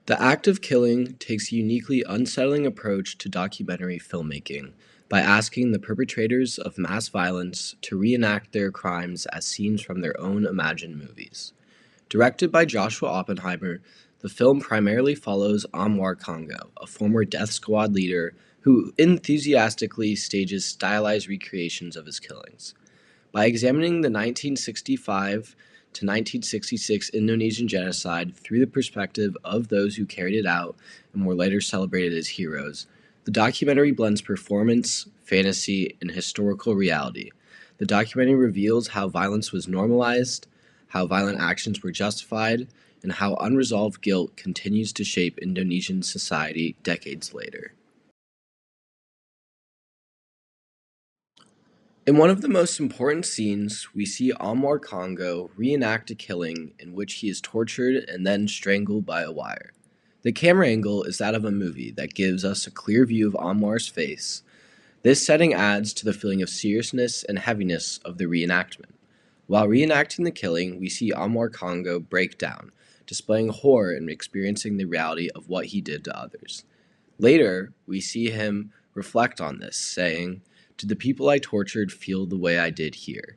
The act of killing takes a uniquely unsettling approach to documentary filmmaking by asking the perpetrators of mass violence to reenact their crimes as scenes from their own imagined movies. Directed by Joshua Oppenheimer, the film primarily follows Anwar Congo, a former death squad leader who enthusiastically stages stylized recreations of his killings. By examining the 1965 to 1966 Indonesian genocide through the perspective of those who carried it out and were later celebrated as heroes, the documentary blends performance, fantasy, and historical reality. The documentary reveals how violence was normalized, how violent actions were justified, and how unresolved guilt continues to shape Indonesian society decades later. In one of the most important scenes, we see Anwar Congo reenact a killing in which he is tortured and then strangled by a wire. The camera angle is that of a movie that gives us a clear view of Anwar's face. This setting adds to the feeling of seriousness and heaviness of the reenactment. While reenacting the killing, we see Anwar Congo break down, displaying horror and experiencing the reality of what he did to others. Later, we see him reflect on this, saying, "Did the people I tortured feel the way I did here?"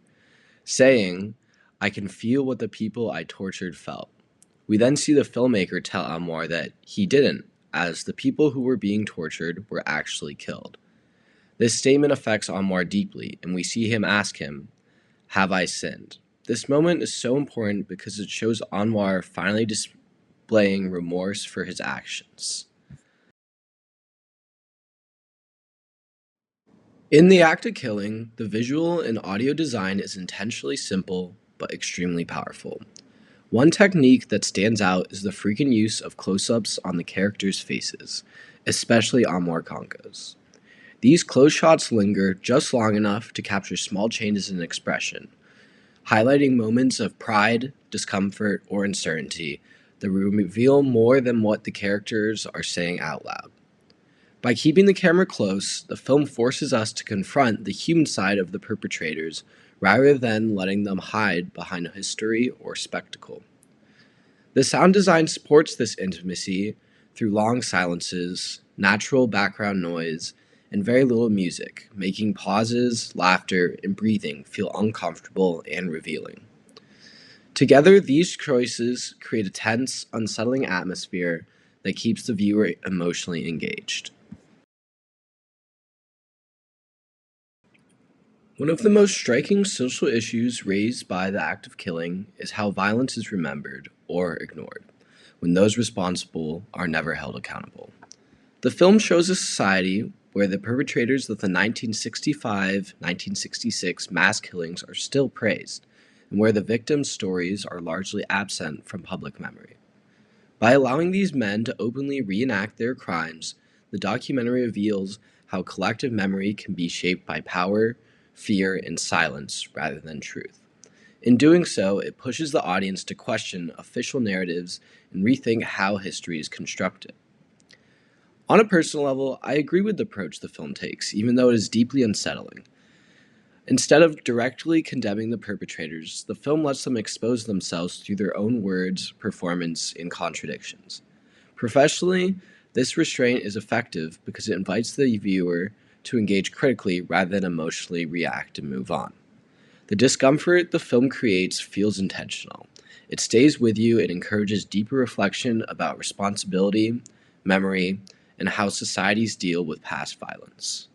Saying, "I can feel what the people I tortured felt." We then see the filmmaker tell Anwar that he didn't, as the people who were being tortured were actually killed. This statement affects Anwar deeply, and we see him ask him, "Have I sinned?" This moment is so important because it shows Anwar finally displaying remorse for his actions. In the act of killing, the visual and audio design is intentionally simple but extremely powerful. One technique that stands out is the frequent use of close-ups on the characters' faces, especially Anwar Congo's. These close shots linger just long enough to capture small changes in expression, highlighting moments of pride, discomfort, or uncertainty that reveal more than what the characters are saying out loud. By keeping the camera close, the film forces us to confront the human side of the perpetrators rather than letting them hide behind history or spectacle. The sound design supports this intimacy through long silences, natural background noise, and very little music, making pauses, laughter, and breathing feel uncomfortable and revealing. Together, these choices create a tense, unsettling atmosphere that keeps the viewer emotionally engaged. One of the most striking social issues raised by the act of killing is how violence is remembered or ignored, when those responsible are never held accountable. The film shows a society where the perpetrators of the 1965-1966 mass killings are still praised, and where the victims' stories are largely absent from public memory. By allowing these men to openly reenact their crimes, the documentary reveals how collective memory can be shaped by power, fear, and silence rather than truth. In doing so, it pushes the audience to question official narratives and rethink how history is constructed. On a personal level, I agree with the approach the film takes, even though it is deeply unsettling. Instead of directly condemning the perpetrators, the film lets them expose themselves through their own words, performance, and contradictions. Professionally, this restraint is effective because it invites the viewer to engage critically rather than emotionally react and move on. The discomfort the film creates feels intentional. It stays with you and encourages deeper reflection about responsibility, memory, and how societies deal with past violence.